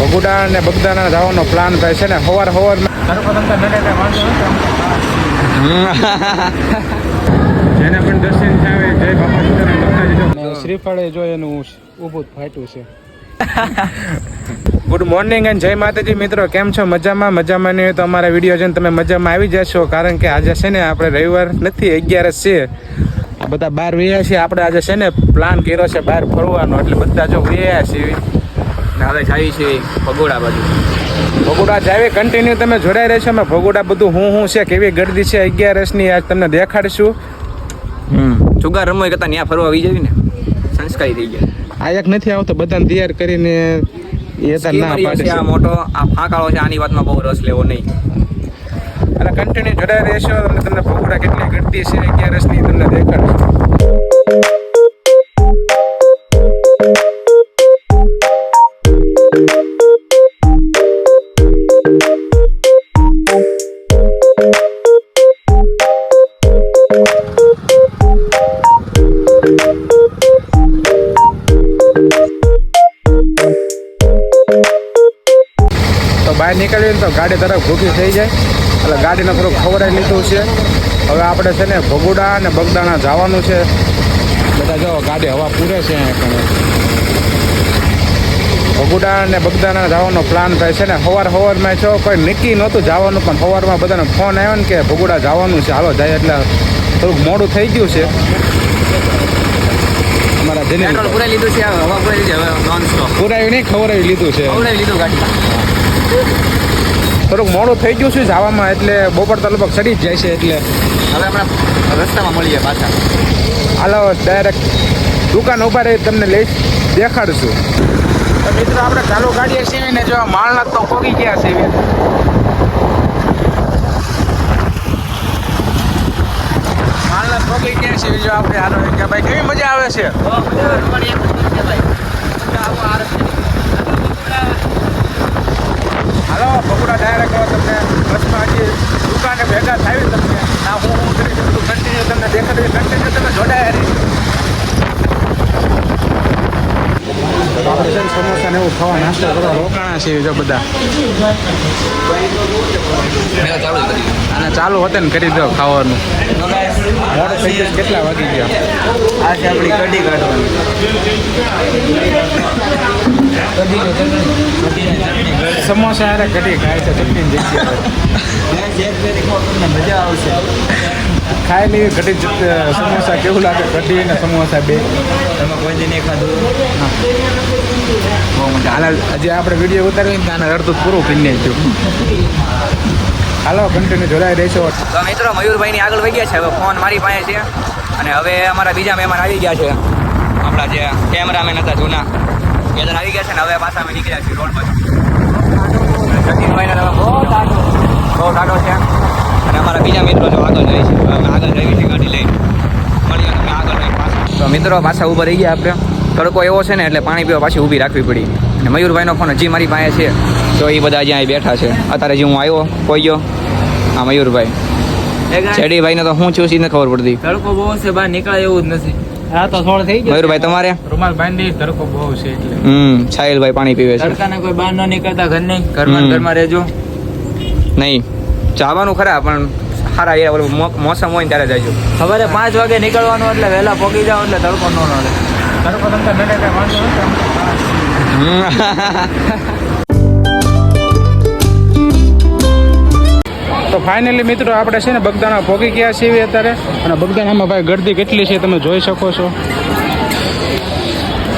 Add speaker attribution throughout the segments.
Speaker 1: ભગુડા અને બગદાણા જવાનો પ્લાન થાય છે ને સવારમાં જેને પણ દર્શન થાય જય બાપા સીતારામ માતાજી. શ્રીફળે જો એનું ઊભું ફાટ્યું છે. ગુડ મોર્નિંગ એન્ડ જય માતાજી મિત્રો, કેમ છો? મજામાં નહીં હોય તો અમારા વિડીયો જોઈને તમે મજામાં આવી જશો, કારણ કે આજે છે ને આપણે રવિવાર નથી, 11 છે. બધા બહાર વયા છીએ આપણે. આજે છે ને પ્લાન કર્યો છે બહાર ફરવાનો, એટલે બધા જો વયા છીએ.
Speaker 2: હવે જાય છે ભગોડા બાજુ.
Speaker 1: ભગોડા જાવી કન્ટિન્યુ તમે જોડાઈ રહેશો. અમે ભગોડા બધું હું છે, કેવી ગરદી છે 11 આજ તમને દેખાડીશું.
Speaker 2: જુગાર રમવા કરતા ત્યાં ફરવા આવી જવી ને, સંસ્કારી થઈ ગયા.
Speaker 1: આ એક નથી આવતો, બધાને તૈયાર કરીને એ તો ના પાડે છે.
Speaker 2: આ મોટો આ ફાંકાળો છે, આની વાતમાં બહુ રસ લેવો નહીં.
Speaker 1: અને કન્ટિન્યુ જોડાઈ રહેશો. તમને ભગોડા કેટલી ગરદી છે 11 તમને દેખાડીશું. બહાર નીકળીએ તો ગાડી તરફ ભૂખી થઈ જાય, એટલે ગાડીને થોડુંક ખવડાવી લીધું છે. હવે આપણે છે ને ભગુડા અને બગદાણા જવાનું છે. બધા જો ગાડી હવા પૂરે છે. ભગુડા અને બગદાણા જવાનો પ્લાન થાય છે ને સવારમાં છો કોઈ નક્કી નહોતું જવાનું, પણ સવારમાં બધાને ફોન આવ્યો ને કે ભગુડા જવાનું છે, હાલો જાય. એટલે થોડુંક મોડું થઈ ગયું છે. અમારા
Speaker 2: પુરાઈ લીધું છે, હવા પુરાઈ લીધી, હવે નોન સ્ટોપ
Speaker 1: પુરાયું નહીં, ખવડાવી લીધું છે.
Speaker 2: ખવડાવી લીધું ગાડી.
Speaker 1: થોડુંક મોડું થઈ ગયું છે જવામાં, એટલે બપોર તો લગભગ ચડી જ જાય છે. એટલે
Speaker 2: હવે આપણે રસ્તામાં મળીએ પાછા.
Speaker 1: હાલો ડાયરેક્ટ દુકાન ઉભા રહી તમને લઈ દેખાડશું. તો મિત્રો આપણે ચાલુ ગાડીએ છીએ ને જો માળના તો પોગી ગયા છે. માળના પોગી ગયા છે જો આપણે. હાલો કે ભાઈ કેવી મજા આવે છે. હાલો ભગુડા ડાયરેક્ટ તમને બસમાં હજી દુકાને ભેગા થાય તમને ના હું કરી શકું. કન્ટિન્યુ તમને દેખાડી, કન્ટિન્યુ તમે જોડાયા રહી. આપણે છે સમોસા ને એવું ખાવા નાસ્તો કરવા રોકાણા છીએ જો બધા. અને ચાલુ હોતે ને કરી દો ખાવાનું. મોડું થઈ ગયું, કેટલા વાગી ગયા?
Speaker 2: આ છે આપણી કઢી કાઢવાની.
Speaker 1: સમોસા યાર કઢી ખાય છે ચટણી જગ્યાએ.
Speaker 2: મજા આવશે.
Speaker 1: ખાઈ લેવી કઢી સમોસા. કેવું લાગે કઢી ને સમોસા બે?
Speaker 2: તમે કોઈ નહીં ખાધું? બહુ મજા.
Speaker 1: હાલ હજી આપણે વિડીયો ઉતારીએ ને આને અડધું પૂરું કરી નાખ્યું. હાલો કન્ટિન્યુ જોડાઈ રહીશો.
Speaker 2: તો મિત્રો મયુરભાઈની આગળ વહી ગયા છે. હવે ફોન મારી પાસે છે, અને હવે અમારા બીજા મહેમાન આવી ગયા છે. આપણા જે કેમેરામેન હતા જૂના એ આવી ગયા છે ને હવે પાછા અમે નીકળ્યા છીએ રોડ બાજુ. સચિનભાઈને હવે બહુ ટાટો છે. અને અમારા બીજા મિત્રો જો આગળ જાય છે. અમે આગળ જઈએ છીએ ગાડી લઈને. મળીએ તમે આગળ લઈને પાછા. તો મિત્રો પાછા ઊભા રહી ગયા આપણે. તડકો એવો છે ને એટલે પાણી પીવા પાછી ઊભી રાખવી પડી. અને મયુરભાઈનો ફોન હજી મારી પાસે છે, તો એ બધા જ્યાં બેઠા છે. અત્યારે જે હું આવ્યો કોઈ ગયો હા મયુરભાઈ. શેડીભાઈને તો હું છું સીને ખબર પડતી.
Speaker 3: તડકો બહુ છે, બહાર નીકળાય એવું જ નથી. આ તો થોડો થઈ ગયો.
Speaker 2: મયુરભાઈ તમારે?
Speaker 1: રૂમાલ બાંધી, તડકો બહુ છે એટલે.
Speaker 2: સાહિલભાઈ પાણી પીવે છે.
Speaker 3: તડકાને કોઈ બહાર ન નીકળતા, ઘરમાં રહેજો.
Speaker 2: નહીં જવાનું ખરા, પણ સારા એ મોસમ હોય ને ત્યારે જઈશું.
Speaker 3: સવારે 5 વાગે નીકળવાનું, એટલે વહેલા પહોંચી જાવ એટલે તડકો ન નડે.
Speaker 1: તડકો તમને નડે કઈ વાંધો નથી. તો ફાઇનલી મિત્રો આપણે છે ને બગદાણા પહોંચી ગયા છીએ અત્યારે. અને બગદાણામાં ભાઈ ગરદી કેટલી છે તમે જોઈ શકો છો.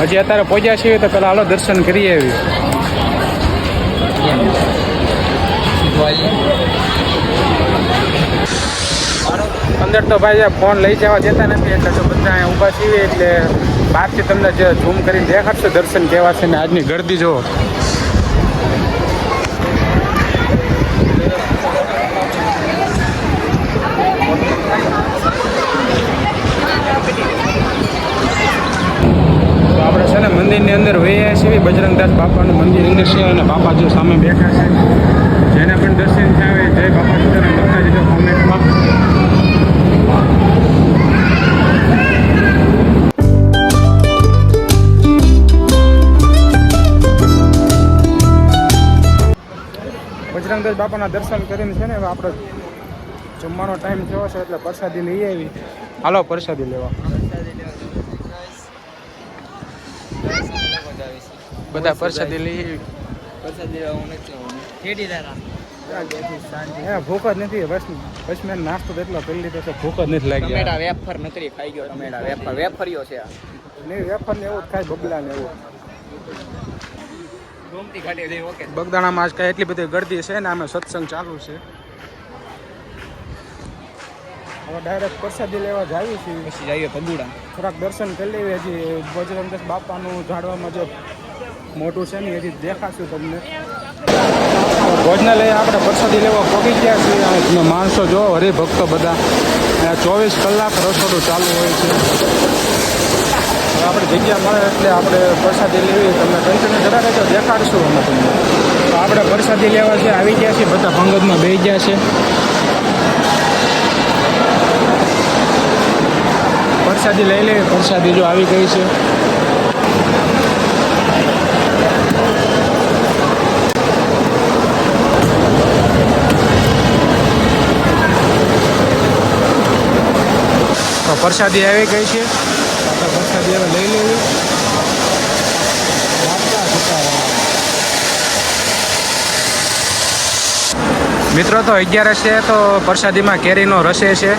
Speaker 1: હજી અત્યારે પહોંચ્યા છીએ તો પેલા હાલો દર્શન કરી આવી. અંદર તો ભાઈ ફોન લઈ જવા દેતા નથી, એટલે તો બધા અહીંયા ઊભા છીએ. એટલે બહારથી તમને જે ઝૂમ કરીને દેખાડશો દર્શન કેવા છે ને આજની ગરદી જુઓ. આપણે છે ને મંદિરની અંદર વહ્યા છીએ. બજરંગદાસ બાપાનું મંદિર અંદર છે, અને બાપા જો સામે બેઠા છે. જેને પણ દર્શન થાય જય બાપા સીતારામ લખતા જજો કોમેન્ટમાં. બજરંગદાસ બાપાના દર્શન કરીને છે ને હવે આપણે જમવાનો ટાઈમ થયો છે એટલે પ્રસાદી લઈ આવી. હાલો પ્રસાદી લેવા. બધા પ્રસાદી લઈ આવી. ભૂખ જ નથી બસ મેં નાસ્તો એટલો કરી લીધો છે, ભૂખ જ નથી લાગી.
Speaker 2: ટમેટા વેફર નતરી ખાઈ ગયો. ટમેટા વેફર વેફરિયો છે આ.
Speaker 1: નહીં વેફર ને એવું જ ખાય, બગલા ને એવું.
Speaker 2: ગોમતી ઘાટી જઈ ઓકે.
Speaker 1: બગદાણામાં આજ કાંઈ એટલી બધી ગળદી છે ને, આમે સત્સંગ ચાલુ છે. હવે ડાયરેક્ટ પ્રસાદી લેવા જાવી છીએ.
Speaker 2: પછી જઈએ ભગુડા.
Speaker 1: થોડાક દર્શન કરી લેવી. હજી બજરંગદાસ બાપાનું ઝાડવામાં જે મોટું છે ને હજી દેખાશું તમને. ભોજનાલય આપણે પ્રસાદી લેવા પહોંચી ગયા છીએ. તમે માણસો જો હરિભક્તો બધા 24 કલાક રસોડું ચાલુ હોય છે. હવે આપણે જગ્યા મળે એટલે આપણે પ્રસાદી લેવી. તમને કન્ટિન્યુ કરાવે તો દેખાડશું અમે તમને. તો આપણે પ્રસાદી લેવા છે આવી ગયા છીએ, બધા પંગતમાં બેસી ગયા છે. પ્રસાદી લઈ લેવી. પ્રસાદી જો આવી ગઈ છે. તો પ્રસાદી આવી ગઈ છે. આપણે પ્રસાદી હવે લઈ લેવી. મિત્રો તો 11 છે તો પ્રસાદીમાં કેરીનો રસે છે.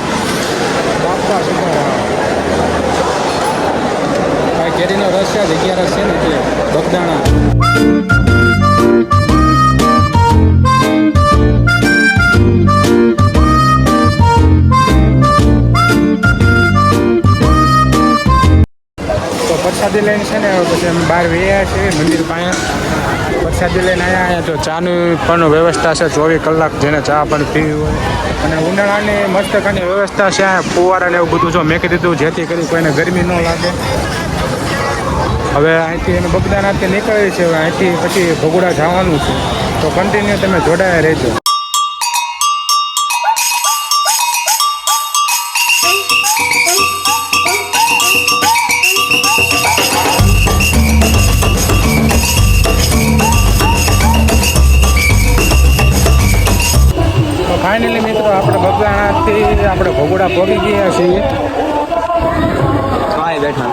Speaker 1: કેરીનો રસ છે 11 છે ને એટલે બગદાણા. પ્રસાદી લઈને છે ને પછી અમે બહાર વહ્યા છીએ મંદિર પાસે. પ્રસાદી લઈને અહીંયા તો ચાની પણ વ્યવસ્થા છે 24 કલાક, જેને ચા પણ પીવી હોય. અને ઉનાળાની મસ્તકાની વ્યવસ્થા છે. અહીંયા ફુવારા ને એવું બધું જો મેકી દીધું, જેથી કરી કોઈને ગરમી ન લાગે. હવે અહીંથી એને બગદાણાથી નીકળીએ છીએ. હવે અહીંથી પછી ભગુડા જવાનું છે, તો કન્ટિન્યુ તમે જોડાયા રહેજો. ફાઇનલી મિત્રો આપણે બગદાણાથી આપણે ભગોડા પહોંચી ગયા છીએ.
Speaker 2: હા બેઠા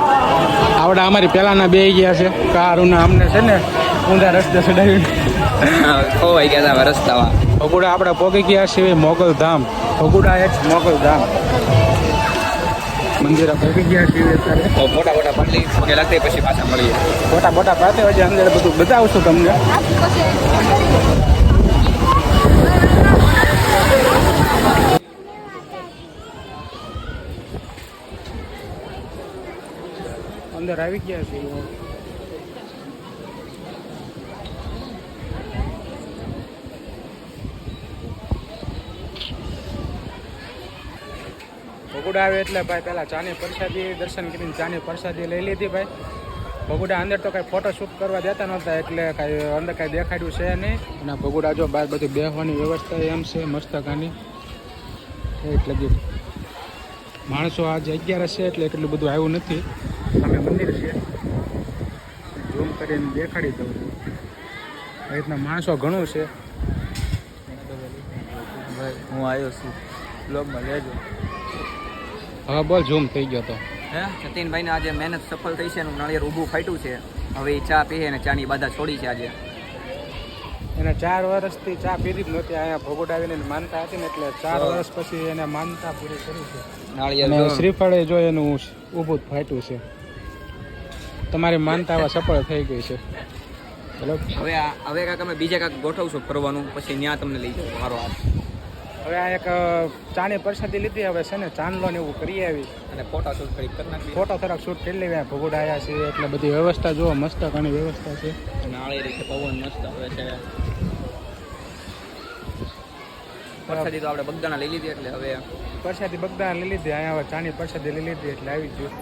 Speaker 1: આવડા અમારી પહેલાંના બે ગયા છે કારુના. અમને છે ને ઊંધા રસ્તે ચડાવી
Speaker 2: ખોવાઈ ગયા હતા રસ્તામાં.
Speaker 1: ભગોડા આપણે પહોંચી ગયા છીએ મોગલધામ. ભગોડા એ જ મોગલધામ મંદિરે પહોંચી ગયા છીએ અત્યારે.
Speaker 2: મોટા મોટા પગલી પગે લાગતે પછી પાછા મળીએ.
Speaker 1: મોટા મોટા પાતે હજી અંદર બધું બતાવશું તમને. અંદર આવી ગયા છે. ભગુડા આવે એટલે ભાઈ પહેલા ચાની પ્રસાદી દર્શન કરીને ચાની પ્રસાદી લઈ લીધી ભાઈ. ભગુડા અંદર તો કાંઈ ફોટો શૂટ કરવા દેતા નહોતા એટલે કાંઈ અંદર કાંઈ દેખાડ્યું છે નહીં. અને ભગુડા જો બહાર બધી બેસવાની વ્યવસ્થા એમ છે મસ્તકાની. એટલે જ માણસો આજે 11 છે એટલે એટલું બધું આવ્યું નથી. અમે મંદિર છે ઝૂમ કરીને દેખાડી દઉં. આ રીતના માણસો ઘણું છે.
Speaker 3: હું આવ્યો છું બ્લોગમાં લેજો.
Speaker 1: હવે બોલ ઝૂમ થઈ ગયો તો.
Speaker 2: હે જતીનભાઈને આજે મહેનત સફળ થઈ છે. એનું નાળિયેર ઊભું ફાટ્યું છે. હવે એ ચા પીએ અને ચાની બાધા છોડી છે આજે.
Speaker 1: એને 4 વર્ષથી ચા પીધી જ નહોતી. અહીંયા ભગોડા આવીને એની માનતા હતી ને એટલે 4 વર્ષ પછી એને માનતા પૂરી કરી છે.
Speaker 2: નાળિયેર
Speaker 1: શ્રીફળે જો એનું ઊભું જ ફાટ્યું છે. તમારી માનતા હવે સફળ થઈ ગઈ છે. બરાબર.
Speaker 2: હવે કાંઈક અમે બીજે કાંઈક ગોઠવશું ફરવાનું, પછી ત્યાં તમને લઈ જાઉં મારો હાથ.
Speaker 1: હવે આ એક ચાની પ્રસાદી લીધી. હવે છે ને ચાંદલો ને એવું કરી આવી
Speaker 2: અને ફોટા શૂટ કરી નાખી.
Speaker 1: ફોટો થોડાક શૂટ કરી લેવી. ભગોડા આવ્યા છે એટલે બધી વ્યવસ્થા જુઓ મસ્ત ઘણી વ્યવસ્થા છે.
Speaker 2: નાળિયેર છે, પવન મસ્ત આવે છે. પ્રસાદી તો આપણે બગદાણા લઈ લીધી એટલે હવે
Speaker 1: પ્રસાદી બગદાણા લઈ લીધી. અહીંયા હવે ચાની પ્રસાદી લઈ લીધી એટલે આવી ગયું.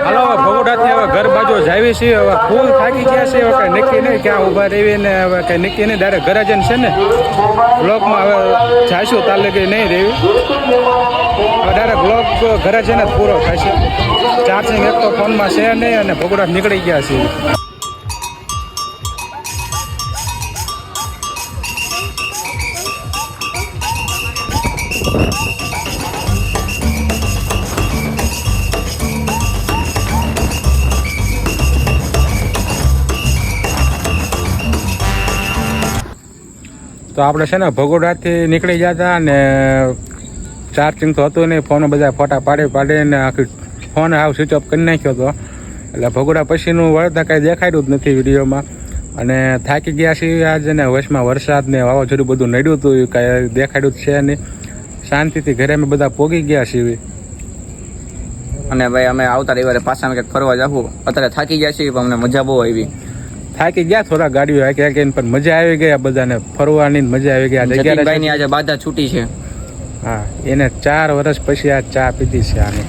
Speaker 1: હાલો ભગોડા ભગોડાથી હવે ઘર બાજુ જાવી છીએ. હવે ફૂલ થાકી ગયા છે. હવે કઈ નક્કી નહીં ક્યાં ઊભા રહેવી ને હવે કઈ નક્કી નહીં. ડાયરેક્ટ ઘરે જઈને છે ને બ્લોકમાં હવે જાઈશું તાલે કઈ નહીં રહેવી. હવે ડાયરેક્ટ બ્લોક ઘરે જઈને જ પૂરો થશે. ચાર્જિંગ એક તો ફોનમાં છે નહીં અને ભગોડા નીકળી ગયા છે. તો આપણે છે ને ભગોડાથી નીકળી ગયા હતા અને ચાર્જિંગ તો હતું નહીં. ફોન બધા ફોટા પાડીને આખી ફોન હાવ સ્વિચ ઓફ કરી નાખ્યો હતો. એટલે ભગોડા પછીનું વળતા કાંઈ દેખાડ્યું જ નથી વિડીયોમાં. અને થાકી ગયા છીએ આજે ને વચમાં વરસાદ ને વાવાઝોડું બધું નડ્યું હતું. કાંઈ દેખાડ્યું જ છે નહીં. શાંતિથી ઘરે અમે બધા પોગી ગયા છીએ.
Speaker 2: અને ભાઈ અમે આવતા રવિવારે પાછા કંઈક ફરવા જાવું. અત્યારે થાકી ગયા છીએ પણ અમને મજા બહુ આવી.
Speaker 1: થાકી ગયા થોડા ગાડીઓ હાંકીને પણ મજા આવી ગઈ. આ બધાને ફરવાની મજા આવી ગઈ.
Speaker 2: જતીનભાઈની આજે બાધા છૂટી છે.
Speaker 1: હા, એને 4 વર્ષ પછી આ ચા પીધી છે. આને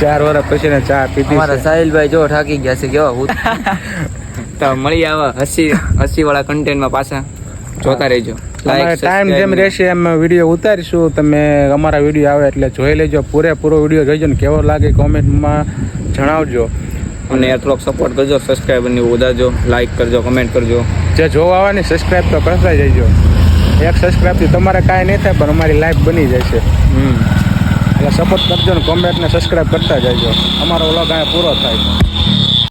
Speaker 1: 4 વર્ષ પછી ને ચા પીધી
Speaker 3: અમારા
Speaker 1: છે.
Speaker 3: સાહિલભાઈ જો થાકી ગયા છે કેવા
Speaker 2: તો મળી આવા હસી વાળા કન્ટેન્ટમાં પાછા જોતા રહેજો.
Speaker 1: અમારે ટાઈમ જેમ રહેશે એમ વિડીયો ઉતારીશું. તમે અમારા વિડીયો આવે એટલે જોઈ લેજો. પૂરેપૂરો વિડીયો જોઈજો ને કેવો લાગે કોમેન્ટમાં જણાવજો.
Speaker 2: અને થોડોક સપોર્ટ કરજો. સબસ્ક્રાઈબરને વધારજો, લાઈક કરજો, કમેન્ટ કરજો.
Speaker 1: જે જોવા આવવાની સબસ્ક્રાઈબ તો કરતા જજો. એક સબસ્ક્રાઈબથી તમારે કાંઈ નહીં થાય પણ અમારી લાઈફ બની જશે. એટલે સપોર્ટ કરજો ને કોમેન્ટ ને સબસ્ક્રાઈબ કરતા જજો. અમારો વ્લોગ અહીંયા પૂરો થાય.